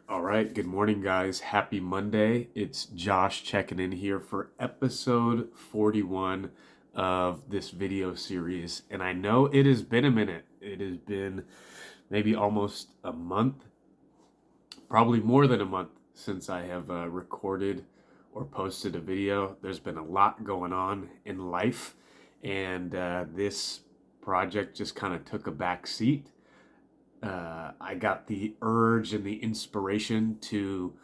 All right, good morning, guys. Happy Monday. It's Josh checking in here for episode 41 of this video series. And I know it has been a minute. It has been maybe almost a month, probably more than a month since I have recorded or posted a video. There's been a lot going on in life, and this project just kind of took a back seat. I got the urge and the inspiration to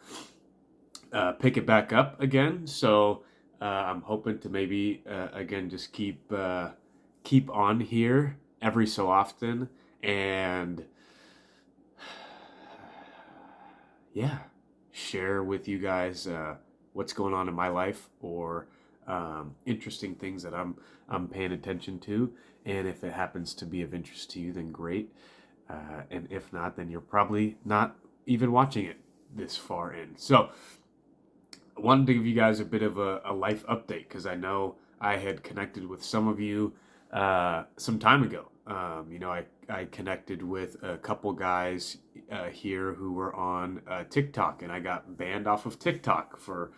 pick it back up again. So I'm hoping to maybe again just keep on here every so often, and yeah, share with you guys what's going on in my life or interesting things that I'm paying attention to. And if it happens to be of interest to you, then great. And if not, then you're probably not even watching it this far in. So I wanted to give you guys a bit of a life update because I know I had connected with some of you some time ago. I connected with a couple guys here who were on TikTok, and I got banned off of TikTok for,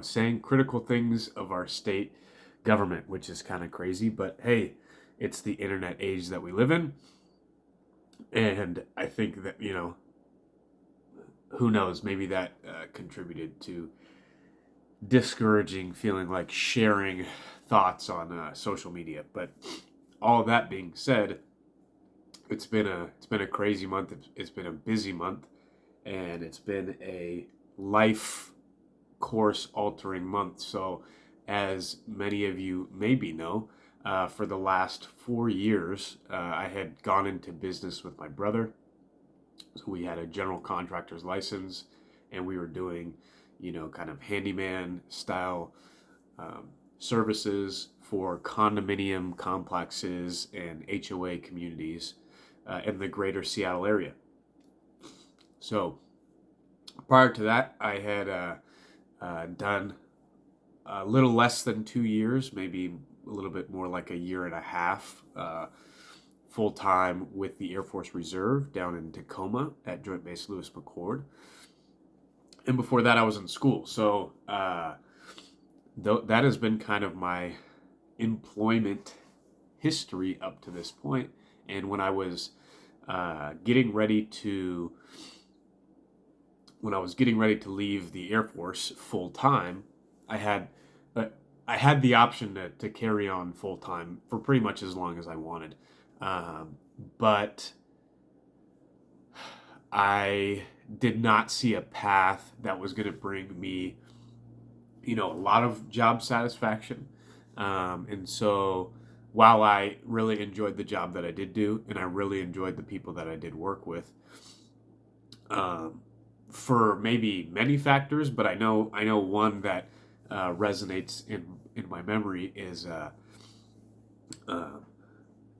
saying critical things of our state government, which is kind of crazy. But hey, it's the internet age that we live in. And I think that, who knows, maybe that contributed to discouraging feeling like sharing thoughts on social media. But all of that being said, it's been a crazy month. It's been a busy month, and it's been a life course altering month. So as many of you maybe know, for the last 4 years, I had gone into business with my brother. So we had a general contractor's license, and we were doing, kind of handyman style services for condominium complexes and HOA communities in the greater Seattle area. So prior to that, I had done a little less than 2 years, maybe a little bit more like a year and a half, full time with the Air Force Reserve down in Tacoma at Joint Base Lewis McChord. And before that, I was in school. So that has been kind of my employment history up to this point. And when I was getting ready to leave the Air Force full time, I had the option to carry on full time for pretty much as long as I wanted, but I did not see a path that was going to bring me, a lot of job satisfaction, and so while I really enjoyed the job that I did do, and I really enjoyed the people that I did work with, for maybe many factors, but I know one that resonates in my memory is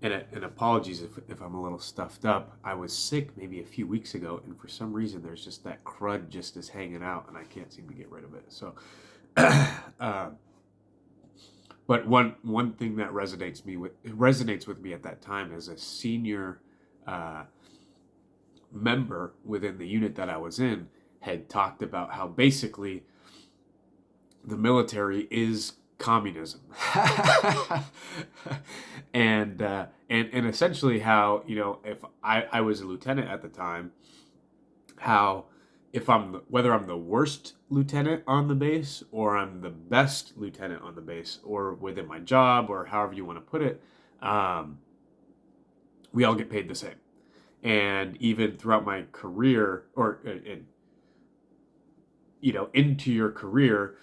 and apologies if I'm a little stuffed up. I was sick maybe a few weeks ago, and for some reason there's just that crud just is hanging out, and I can't seem to get rid of it. So, but one thing that resonates with me at that time as a senior member within the unit that I was in had talked about how basically the military is communism, and essentially how, if I was a lieutenant at the time, how if whether I'm the worst lieutenant on the base or I'm the best lieutenant on the base or within my job or however you want to put it, we all get paid the same. And even throughout my career, or into your career,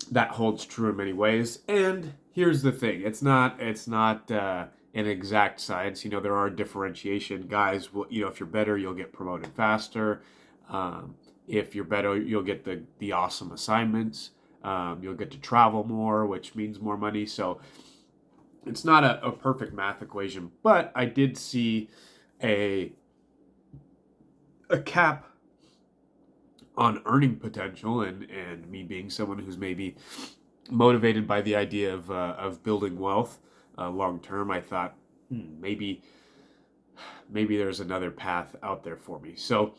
that holds true in many ways. And here's the thing: it's not an exact science. There are differentiation. Guys will, if you're better, you'll get promoted faster. If you're better, you'll get the awesome assignments. You'll get to travel more, which means more money. So it's not a perfect math equation, but I did see a cap on earning potential, and me being someone who's maybe motivated by the idea of building wealth long term, I thought maybe maybe there's another path out there for me. So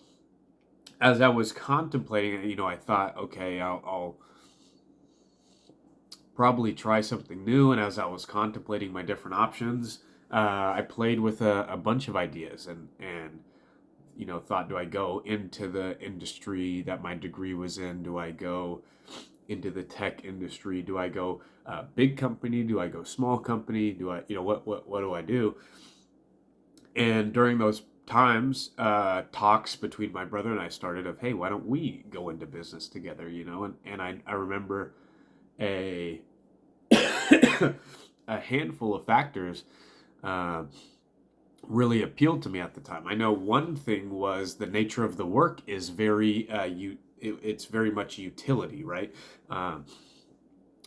as I was contemplating it, I thought, okay, I'll probably try something new. And as I was contemplating my different options, I played with a bunch of ideas and thought, do I go into the industry that my degree was in? Do I go into the tech industry? Do I go big company? Do I go small company? Do I, what do I do? And during those times, talks between my brother and I started of, hey, why don't we go into business together? And I remember a a handful of factors uh, really appealed to me at the time. I know one thing was the nature of the work is very it's very much utility, right? Um,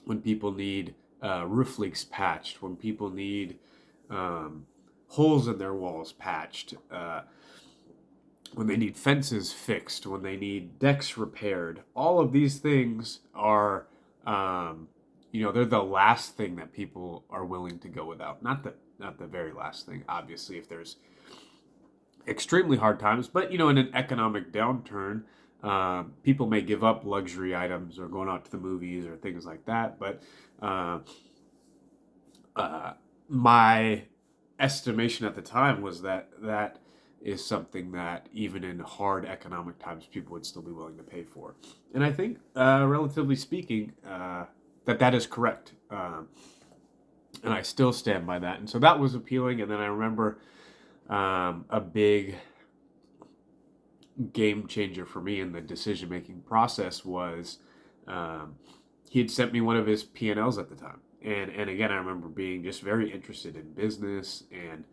when people need roof leaks patched, when people need um, holes in their walls patched, when they need fences fixed, when they need decks repaired, all of these things are, they're the last thing that people are willing to go without. Not the very last thing, obviously, if there's extremely hard times, but in an economic downturn, people may give up luxury items or going out to the movies or things like that. But uh, my estimation at the time was that is something that even in hard economic times, people would still be willing to pay for. And I think, relatively speaking, that is correct. And I still stand by that. And so that was appealing. And then I remember a big game changer for me in the decision-making process was he had sent me one of his P&Ls at the time. And again, I remember being just very interested in business and,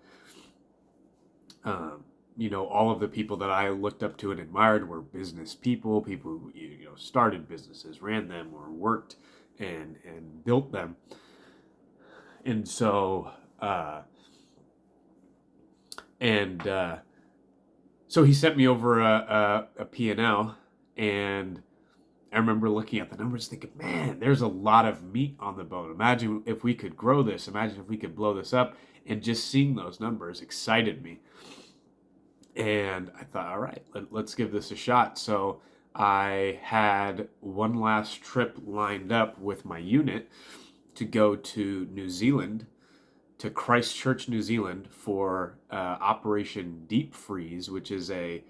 all of the people that I looked up to and admired were business people who, started businesses, ran them, or worked and built them. And so, so he sent me over a P&L, and I remember looking at the numbers thinking, man, there's a lot of meat on the bone. Imagine if we could grow this. Imagine if we could blow this up. And just seeing those numbers excited me. And I thought, all right, let's give this a shot. So I had one last trip lined up with my unit to go to New Zealand, to Christchurch, New Zealand, for Operation Deep Freeze, which is a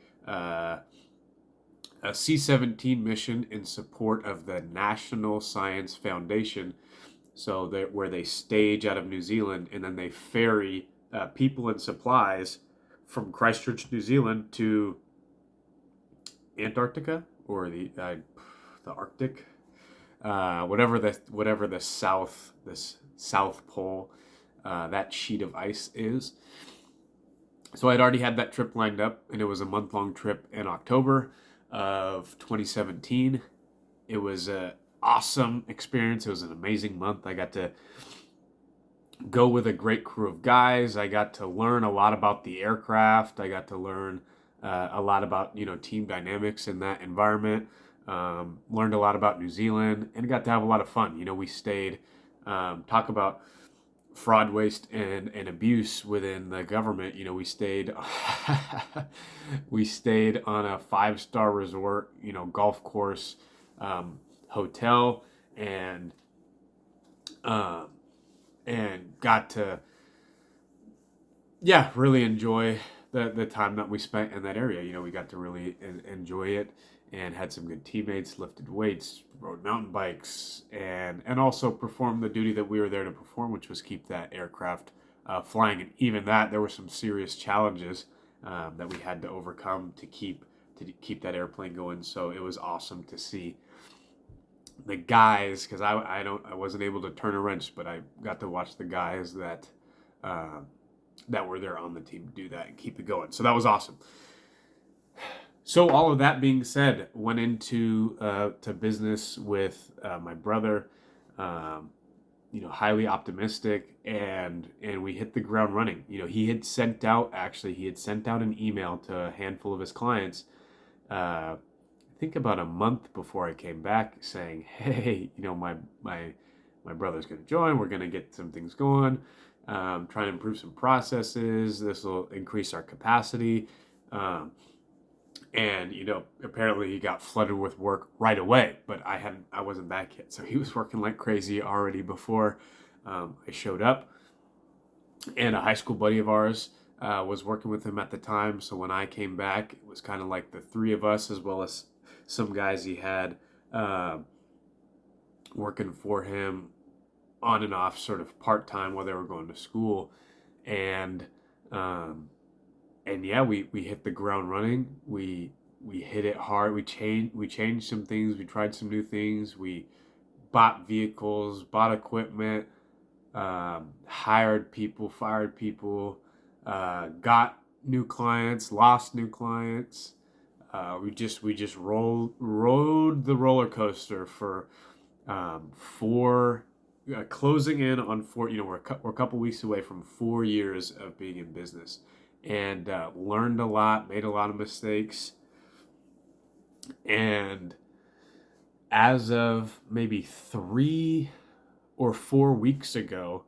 C-17 mission in support of the National Science Foundation. So where they stage out of New Zealand and then they ferry people and supplies from Christchurch, New Zealand to Antarctica or the Arctic, whatever the South Pole, that sheet of ice is. So I'd already had that trip lined up, and it was a month-long trip in October of 2017. It was an awesome experience. It was an amazing month. I got to go with a great crew of guys. I got to learn a lot about the aircraft. I got to learn a lot about team dynamics in that environment. Learned a lot about New Zealand and got to have a lot of fun. We stayed, talk about fraud, waste, and abuse within the government. We stayed we stayed on a 5-star resort, golf course, hotel, and got to really enjoy the time that we spent in that area. We got to really enjoy it and had some good teammates, lifted weights, rode mountain bikes, and also performed the duty that we were there to perform, which was keep that aircraft flying. And even that, there were some serious challenges that we had to overcome to keep that airplane going. So it was awesome to see the guys, because I wasn't able to turn a wrench, but I got to watch the guys that were there on the team do that and keep it going. So that was awesome. So all of that being said, went into to business with my brother, highly optimistic, and we hit the ground running. He had sent out an email to a handful of his clients, I think about a month before I came back, saying, hey, my brother's going to join. We're going to get some things going. trying to improve some processes. This will increase our capacity. Um, and apparently he got flooded with work right away, but I wasn't back yet, so he was working like crazy already before I showed up. And a high school buddy of ours was working with him at the time, so when I came back, it was kind of like the three of us, as well as some guys he had uh, working for him on and off, sort of part-time while they were going to school. And um, and yeah, we hit the ground running. We hit it hard. We changed some things. We tried some new things. We bought vehicles, bought equipment, hired people, fired people, got new clients, lost new clients. We just rode the roller coaster for four, closing in on four. We're a couple weeks away from 4 years of being in business, and learned a lot, made a lot of mistakes, and as of maybe 3 or 4 weeks ago,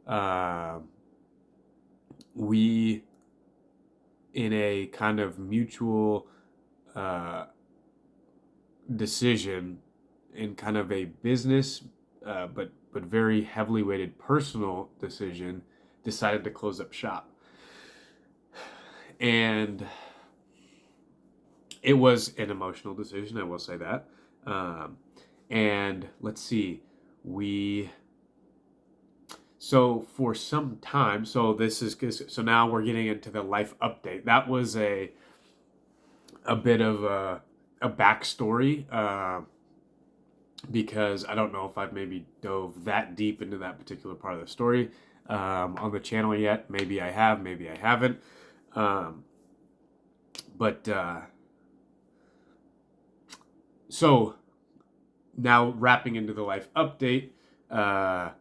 uh, we, in a kind of mutual uh, decision, in kind of a business, but very heavily weighted personal decision, decided to close up shop. And it was an emotional decision, I will say that. And let's see, so for some time, so now we're getting into the life update. That was a bit of a backstory, because I don't know if I've maybe dove that deep into that particular part of the story on the channel yet. Maybe I have, maybe I haven't. But so now wrapping into the life update, a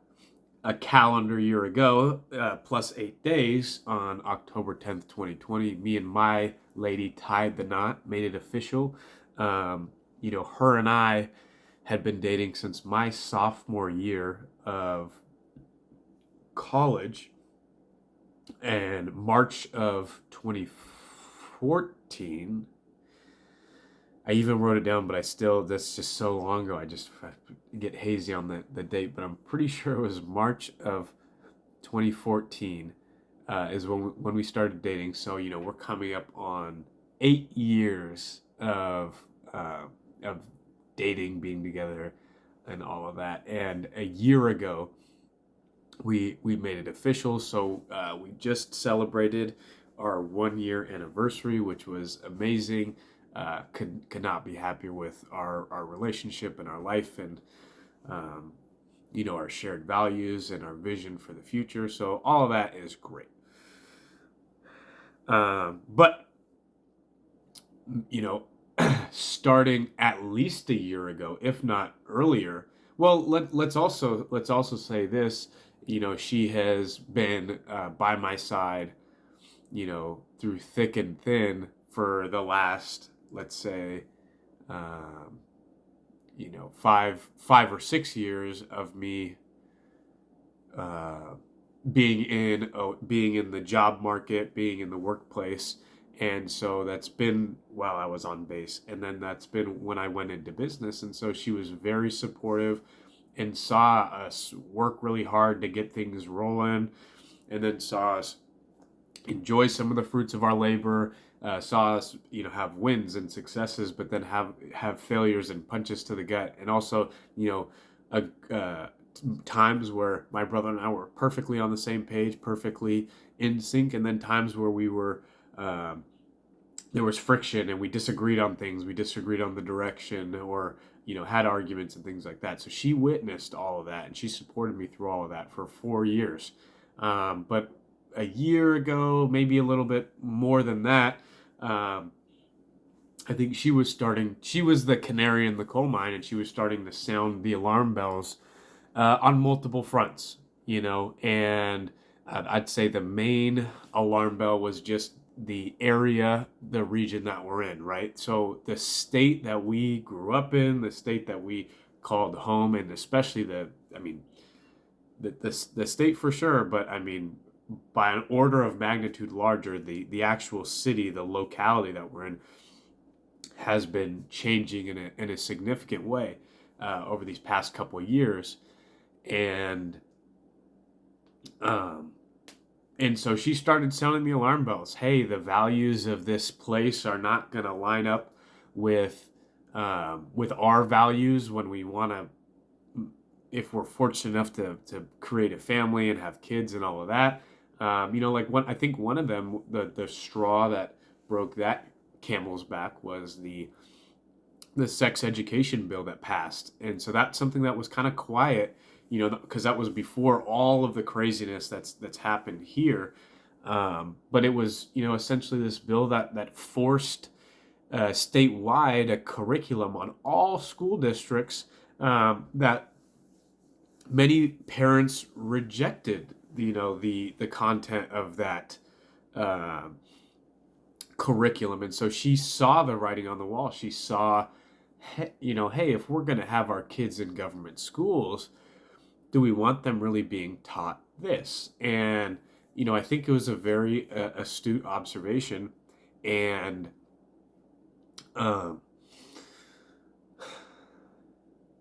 calendar year ago, plus 8 days, on October 10th, 2020, me and my lady tied the knot, made it official. Her and I had been dating since my sophomore year of college, and March of 2014. I even wrote it down, but that's just so long ago, I get hazy on the date, but I'm pretty sure it was March of 2014 is when we started dating. So, we're coming up on 8 years of dating, being together, and all of that. And a year ago, we made it official. So we just celebrated our 1 year anniversary, which was amazing. Could not be happier with our relationship and our life, and our shared values and our vision for the future. So all of that is great. But starting at least a year ago, if not earlier. Well, let's also say this. She has been by my side, through thick and thin for the last, let's say, 5 or 6 years of me being in the job market, being in the workplace. And so that's been while I was on base, and then that's been when I went into business. And so she was very supportive and saw us work really hard to get things rolling, and then saw us enjoy some of the fruits of our labor, saw us, have wins and successes, but then have failures and punches to the gut. And also, times where my brother and I were perfectly on the same page, perfectly in sync, and then times where we were, there was friction and we disagreed on things, we disagreed on the direction, or had arguments and things like that. So she witnessed all of that, and she supported me through all of that for 4 years. But a year ago, maybe a little bit more than that, I think she was the canary in the coal mine, and she was starting to sound the alarm bells on multiple fronts, and I'd say the main alarm bell was just the region that we're in, right? So the state that we grew up in, the state that we called home, and especially the state for sure, but I mean, by an order of magnitude larger, the actual city, the locality that we're in, has been changing in a significant way over these past couple of years, and um, and so she started sounding the alarm bells. Hey, the values of this place are not going to line up with our values when we want to, if we're fortunate enough to create a family and have kids and all of that. Like I think one of them, the straw that broke that camel's back was the sex education bill that passed, and so that's something that was kind of quiet, because that was before all of the craziness that's happened here. But it was, essentially this bill that forced statewide a curriculum on all school districts that many parents rejected, the content of that uh, curriculum, and so she saw the writing on the wall. She saw, hey, if we're going to have our kids in government schools, do we want them really being taught this? And I think it was a very astute observation, and um,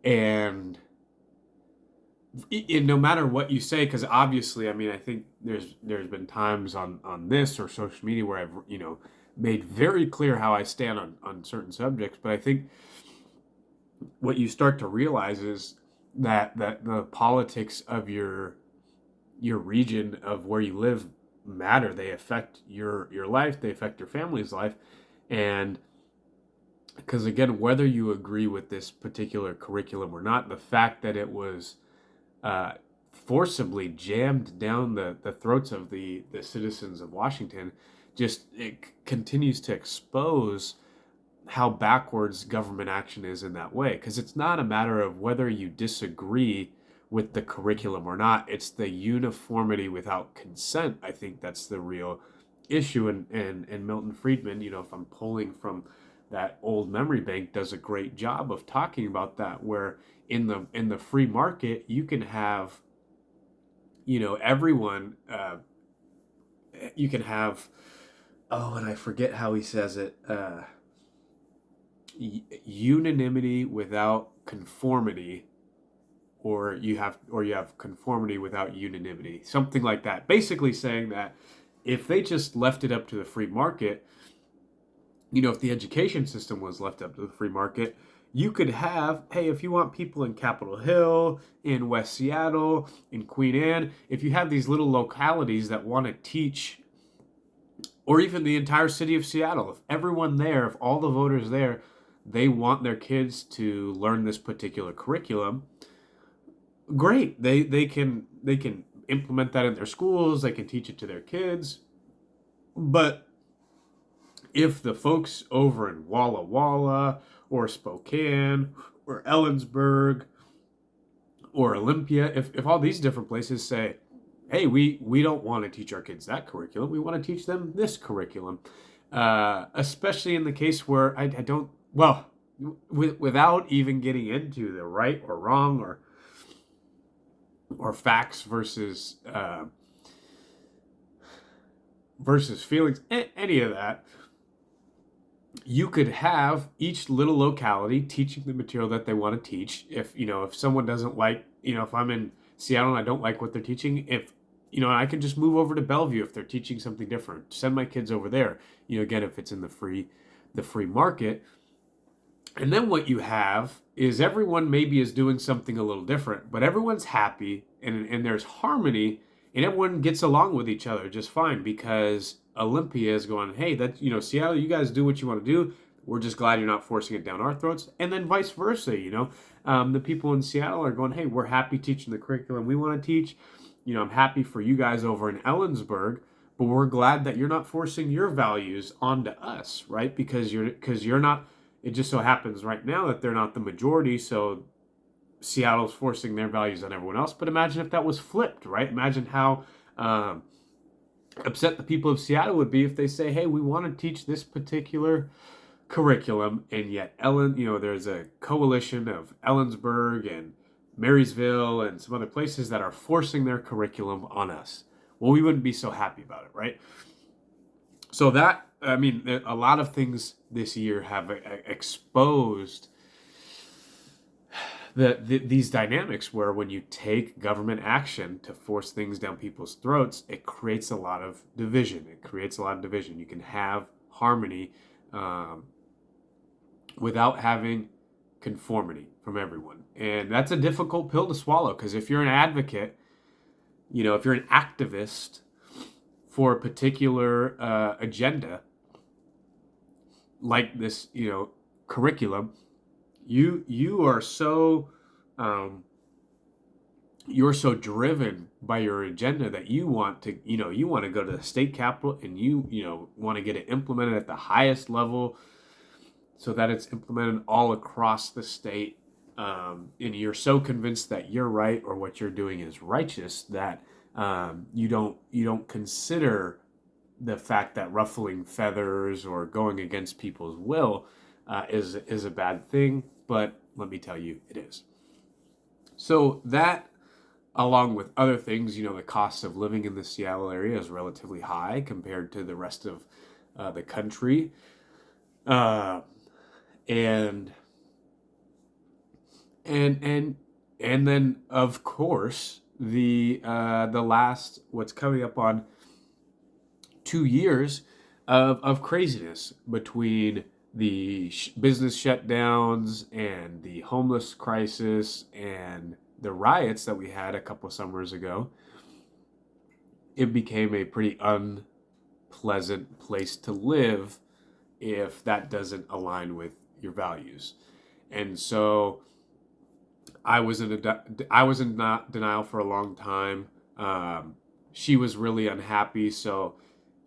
and no matter what you say, because obviously, I mean, I think there's been times on this or social media where I've made very clear how I stand on certain subjects, but I think what you start to realize is that the politics of your region of where you live matter. They affect your life. They affect your family's life, and because again, whether you agree with this particular curriculum or not, the fact that it was uh, forcibly jammed down the throats of the citizens of Washington, just it continues to expose how backwards government action is in that way. Because it's not a matter of whether you disagree with the curriculum or not, it's the uniformity without consent. I think that's the real issue. And Milton Friedman, if I'm pulling from that old memory bank, does a great job of talking about that, where in the free market you can have, everyone, you can have, oh, and I forget how he says it, unanimity without conformity, or you have conformity without unanimity, something like that, basically saying that if they just left it up to the free market, if the education system was left up to the free market, you could have, hey, if you want people in Capitol Hill, in West Seattle, in Queen Anne, if you have these little localities that want to teach, or even the entire city of Seattle, if everyone there, if all the voters there, they want their kids to learn this particular curriculum, great. They can implement that in their schools, they can teach it to their kids. But if the folks over in Walla Walla or Spokane or Ellensburg or Olympia, if all these different places say, hey, we don't want to teach our kids that curriculum, we want to teach them this curriculum, especially in the case where I don't, well, without even getting into the right or wrong or facts versus feelings, any of that, you could have each little locality teaching the material that they want to teach. If someone doesn't like, if I'm in Seattle and I don't like what they're teaching, if I can just move over to Bellevue if they're teaching something different, send my kids over there. Again, if it's in the free market. And then what you have is everyone maybe is doing something a little different, but everyone's happy, and there's harmony, and everyone gets along with each other just fine, because Olympia is going, hey, that, Seattle, you guys do what you want to do. We're just glad you're not forcing it down our throats. And then vice versa, the people in Seattle are going, hey, we're happy teaching the curriculum we want to teach. I'm happy for you guys over in Ellensburg, but we're glad that you're not forcing your values onto us, right? Because you're not. It just so happens right now that they're not the majority, so Seattle's forcing their values on everyone else. But imagine if that was flipped, right? Imagine how upset the people of Seattle would be if they say, hey, we want to teach this particular curriculum, and yet there's a coalition of Ellensburg and Marysville and some other places that are forcing their curriculum on us. Well, we wouldn't be so happy about it, right? So that, I mean, a lot of things this year have exposed these dynamics where when you take government action to force things down people's throats, it creates a lot of division. You can have harmony without having conformity from everyone. And that's a difficult pill to swallow, because if you're an advocate, if you're an activist for a particular agenda like this, curriculum, you are so you're so driven by your agenda that you want to go to the state capitol, and you want to get it implemented at the highest level so that it's implemented all across the state, and you're so convinced that you're right or what you're doing is righteous that you don't consider the fact that ruffling feathers or going against people's will is a bad thing. But let me tell you, it is. So that, along with other things, the cost of living in the Seattle area is relatively high compared to the rest of the country, and then of course the last, what's coming up on 2 years of craziness between the business shutdowns and the homeless crisis and the riots that we had a couple summers ago. It became a pretty unpleasant place to live if that doesn't align with your values. And so I was in denial for a long time. She was really unhappy,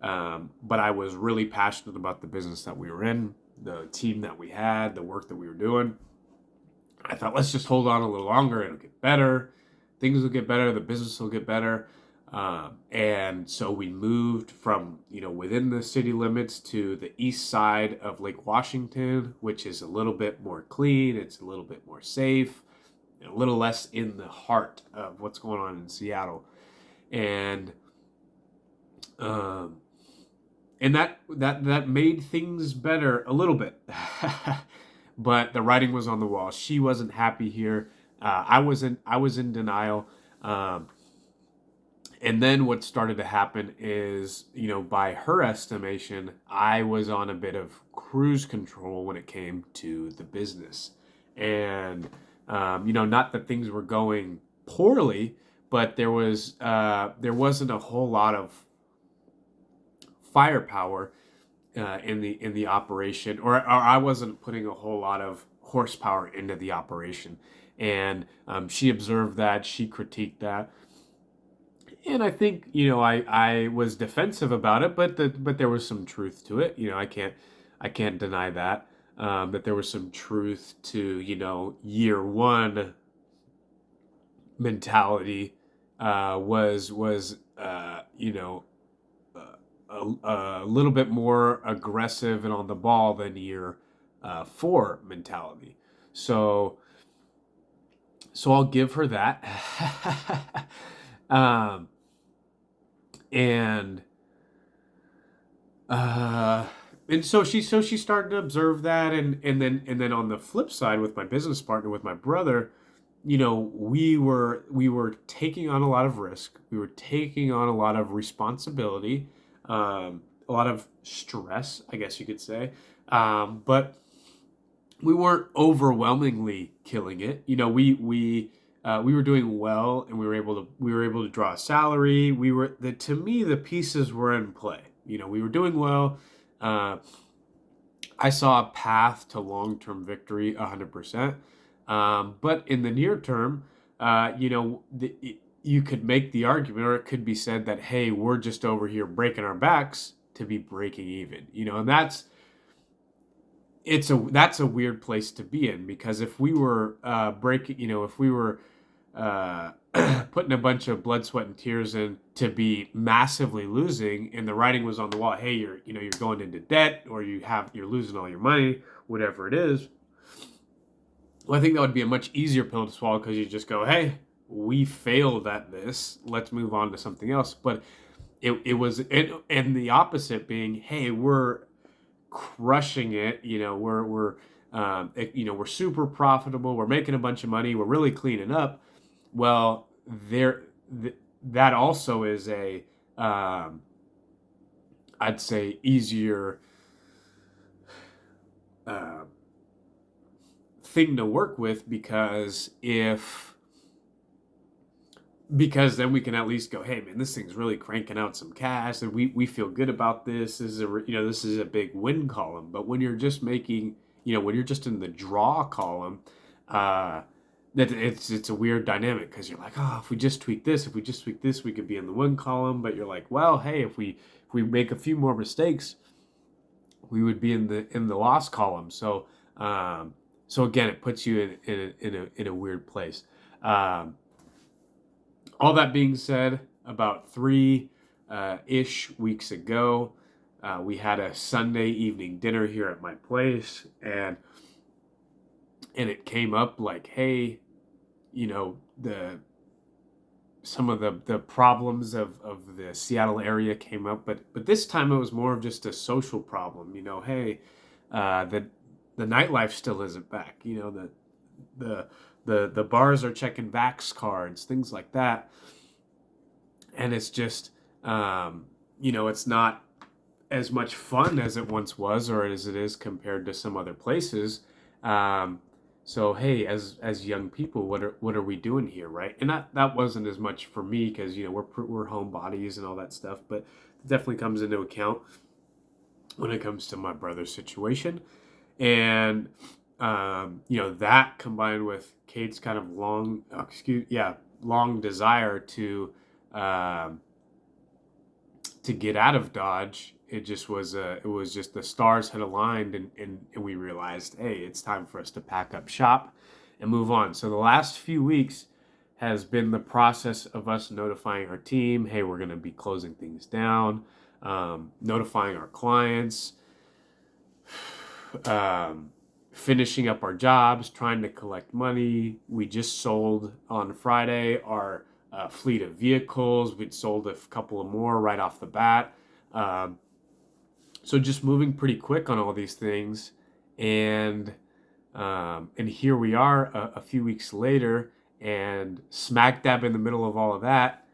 but I was really passionate about the business that we were in, the team that we had, the work that we were doing. I thought, let's just hold on a little longer. It'll get better. Things will get better. The business will get better. And so we moved from, within the city limits to the east side of Lake Washington, which is a little bit more clean. It's a little bit more safe, a little less in the heart of what's going on in Seattle. And that made things better a little bit. But the writing was on the wall. She wasn't happy here. I was in denial. And then what started to happen is, by her estimation, I was on a bit of cruise control when it came to the business. And, not that things were going poorly, but there wasn't a whole lot of firepower in the operation, or I wasn't putting a whole lot of horsepower into the operation. And she observed that, she critiqued that. And I think, I was defensive about it, but there was some truth to it. I can't deny that. That there was some truth to, year one mentality was a little bit more aggressive and on the ball than year 4 mentality. So I'll give her that. And so she started to observe that, and then on the flip side, with my business partner, with my brother, we were taking on a lot of risk. We were taking on a lot of responsibility, a lot of stress, I guess you could say. But we weren't overwhelmingly killing it. We were doing well, and we were able to draw a salary. To me, the pieces were in play. We were doing well. I saw a path to long-term victory 100%. But in the near term, you could make the argument, or it could be said that, hey, we're just over here breaking our backs to be breaking even. And that's a weird place to be in, because if we were putting a bunch of blood, sweat, and tears in to be massively losing, and the writing was on the wall, hey, you're going into debt, or you're losing all your money, whatever it is, Well, I think that would be a much easier pill to swallow because you just go, hey, we failed at this. Let's move on to something else. But it was, and the opposite being, hey, we're crushing it. We're super profitable. We're making a bunch of money. We're really cleaning up. Well, that also is a, I'd say, easier uh, thing to work with because then we can at least go, hey man, this thing's really cranking out some cash, and we feel good about this. This is a big win column. But when you're just making, when you're just in the draw column, that it's a weird dynamic because you're like, oh, if we just tweak this, we could be in the win column. But you're like, well, hey, if we make a few more mistakes, we would be in the loss column. So again, it puts you in a weird place. All that being said, about 3 ish weeks ago, we had a Sunday evening dinner here at my place, and it came up like, hey, some of the problems of the Seattle area came up, but this time it was more of just a social problem. Hey, the nightlife still isn't back. The bars are checking Vax cards, things like that, and it's just it's not as much fun as it once was, or as it is compared to some other places. So hey, as young people, what are we doing here, right? And that wasn't as much for me because we're homebodies and all that stuff, but it definitely comes into account when it comes to my brother's situation. And that combined with Kate's kind of long desire to get out of Dodge. It was just the stars had aligned, and we realized, hey, it's time for us to pack up shop and move on. So the last few weeks has been the process of us notifying our team, hey, we're going to be closing things down, notifying our clients, finishing up our jobs, trying to collect money. We just sold on Friday our fleet of vehicles. We'd sold a couple of more right off the bat. So just moving pretty quick on all these things, and here we are a few weeks later, and smack dab in the middle of all of that,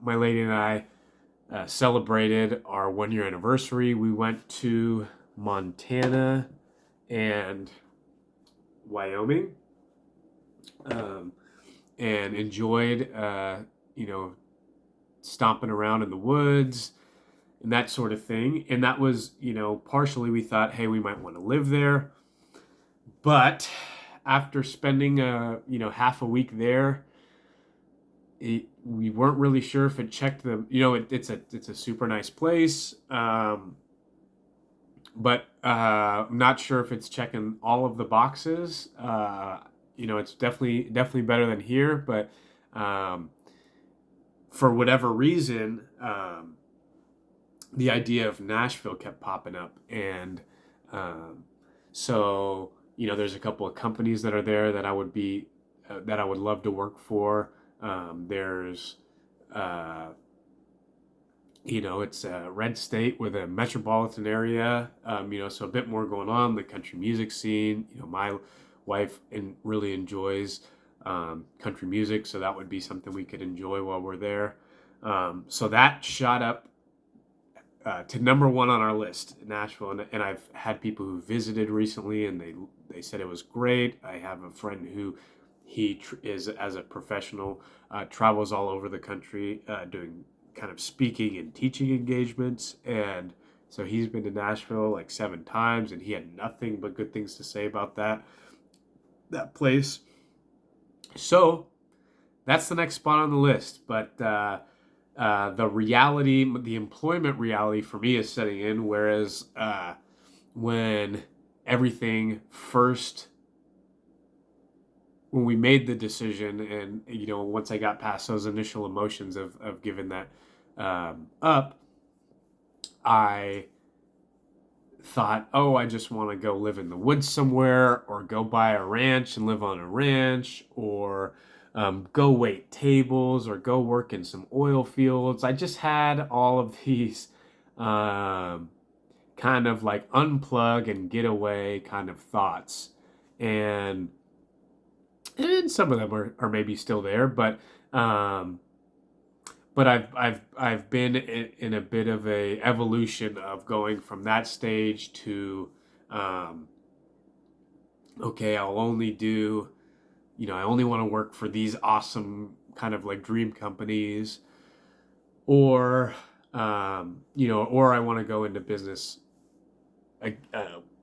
my lady and I celebrated our 1 year anniversary. We went to Montana and Wyoming, and enjoyed, stomping around in the woods and that sort of thing. And that was, partially we thought, hey, we might want to live there. But after spending, half a week there, we weren't really sure if it checked the, it's a super nice place. But I'm not sure if it's checking all of the boxes. It's definitely better than here, but for whatever reason, the idea of Nashville kept popping up, and so there's a couple of companies that are there that I would love to work for. There's it's a red state with a metropolitan area, so a bit more going on, the country music scene. My wife really enjoys country music, so that would be something we could enjoy while we're there. So that shot up to number one on our list, Nashville, and I've had people who visited recently, and they said it was great. I have a friend who is, as a professional, travels all over the country doing kind of speaking and teaching engagements, and so he's been to Nashville like 7 times, and he had nothing but good things to say about that place. So that's the next spot on the list. But the employment reality for me is setting in, whereas when we made the decision, and once I got past those initial emotions of giving that up, I thought, oh, I just want to go live in the woods somewhere, or go buy a ranch and live on a ranch, or go wait tables, or go work in some oil fields. I just had all of these um, kind of like unplug and get away kind of thoughts. And, and some of them are maybe still there, um, but I've been in a bit of a evolution of going from that stage to um, okay, I'll only do, I only want to work for these awesome kind of like dream companies, or or I want to go into business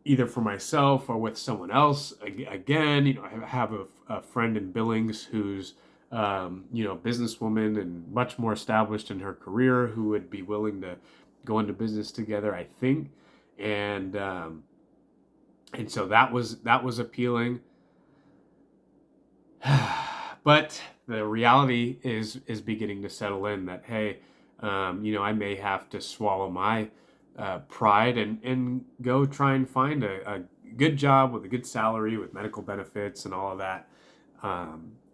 either for myself or with someone else. Again, I have a friend in Billings who's businesswoman and much more established in her career, who would be willing to go into business together, I think. And so that was appealing. But the reality is beginning to settle in that, hey, I may have to swallow my pride and go try and find a good job with a good salary, with medical benefits and all of that,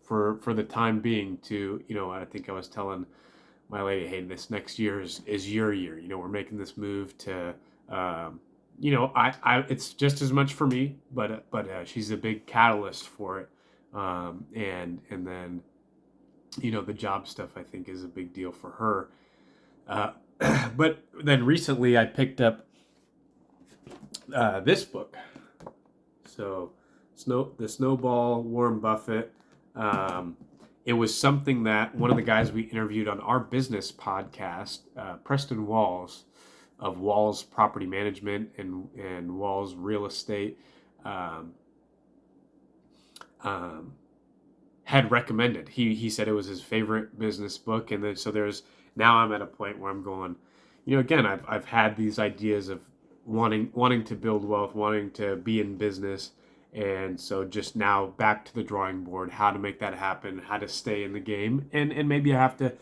for the time being. To, I think I was telling my lady, hey, this next year is your year. We're making this move to, I it's just as much for me, but she's a big catalyst for it. And then, the job stuff, I think, is a big deal for her. Uh, but then recently I picked up this book. So, The Snowball, Warren Buffett. It was something that one of the guys we interviewed on our business podcast, Preston Walls, of Walls Property Management and Walls Real Estate, had recommended. He said it was his favorite business book. And then so now I'm at a point where I'm going, again, I've had these ideas of wanting to build wealth, wanting to be in business. And so just now back to the drawing board, how to make that happen, how to stay in the game. And maybe I have to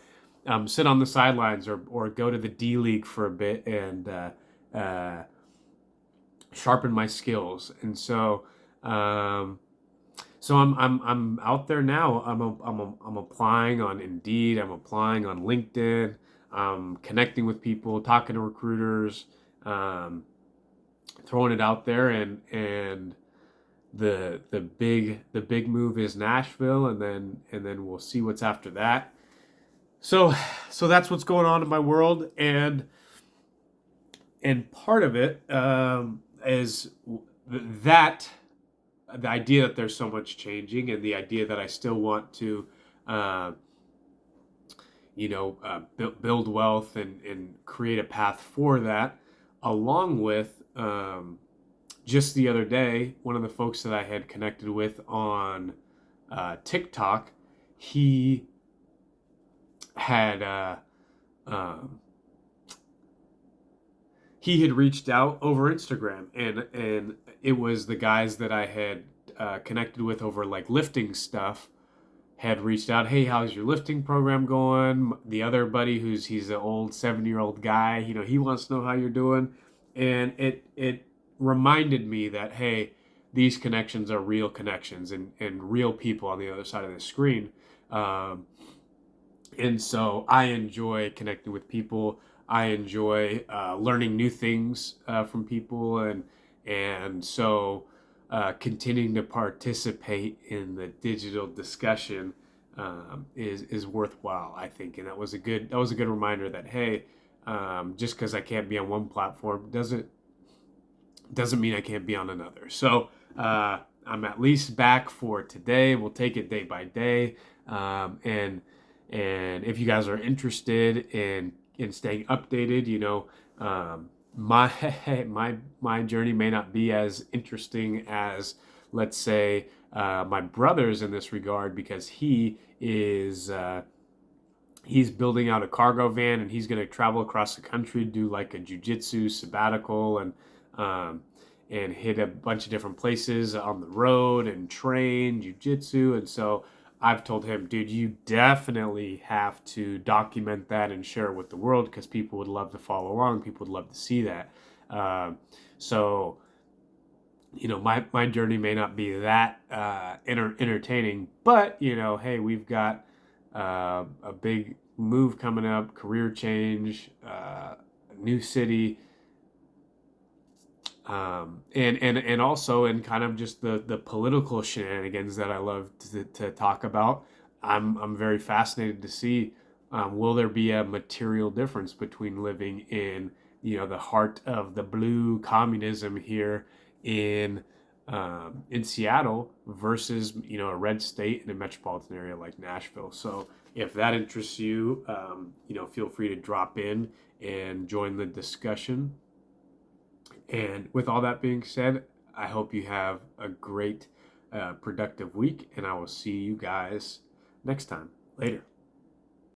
sit on the sidelines, or go to the D League for a bit and sharpen my skills. And so I'm out there now. I'm applying on Indeed. I'm applying on LinkedIn. Connecting with people, talking to recruiters, throwing it out there. And the big move is Nashville, and then we'll see what's after that. So that's what's going on in my world, and part of it is that. The idea that there's so much changing, and the idea that I still want to, build wealth and create a path for that, along with just the other day, one of the folks that I had connected with on TikTok, he had reached out over Instagram, and it was the guys that I had connected with over like lifting stuff had reached out. Hey, how's your lifting program going? The other buddy, he's an old 70-year-old guy, he wants to know how you're doing. And it reminded me that, hey, these connections are real connections, and real people on the other side of the screen. And so I enjoy connecting with people. I enjoy learning new things from people, and so continuing to participate in the digital discussion is worthwhile, I think. And that was a good reminder that, hey, just because I can't be on one platform doesn't mean I can't be on another. So I'm at least back for today. We'll take it day by day, and if you guys are interested in staying updated, my journey may not be as interesting as, let's say, my brother's in this regard, because he's building out a cargo van, and he's going to travel across the country, do like a jiu-jitsu sabbatical, and hit a bunch of different places on the road and train jiu-jitsu. And so I've told him, dude, you definitely have to document that and share it with the world, because people would love to follow along. People would love to see that. So, my journey may not be that entertaining, but, hey, we've got a big move coming up, career change, new city, and also in kind of just the political shenanigans that I love to talk about. I'm very fascinated to see, will there be a material difference between living in the heart of the blue communism here in Seattle versus a red state in a metropolitan area like Nashville. So if that interests you, feel free to drop in and join the discussion. And with all that being said, I hope you have a great, productive week, and I will see you guys next time. Later.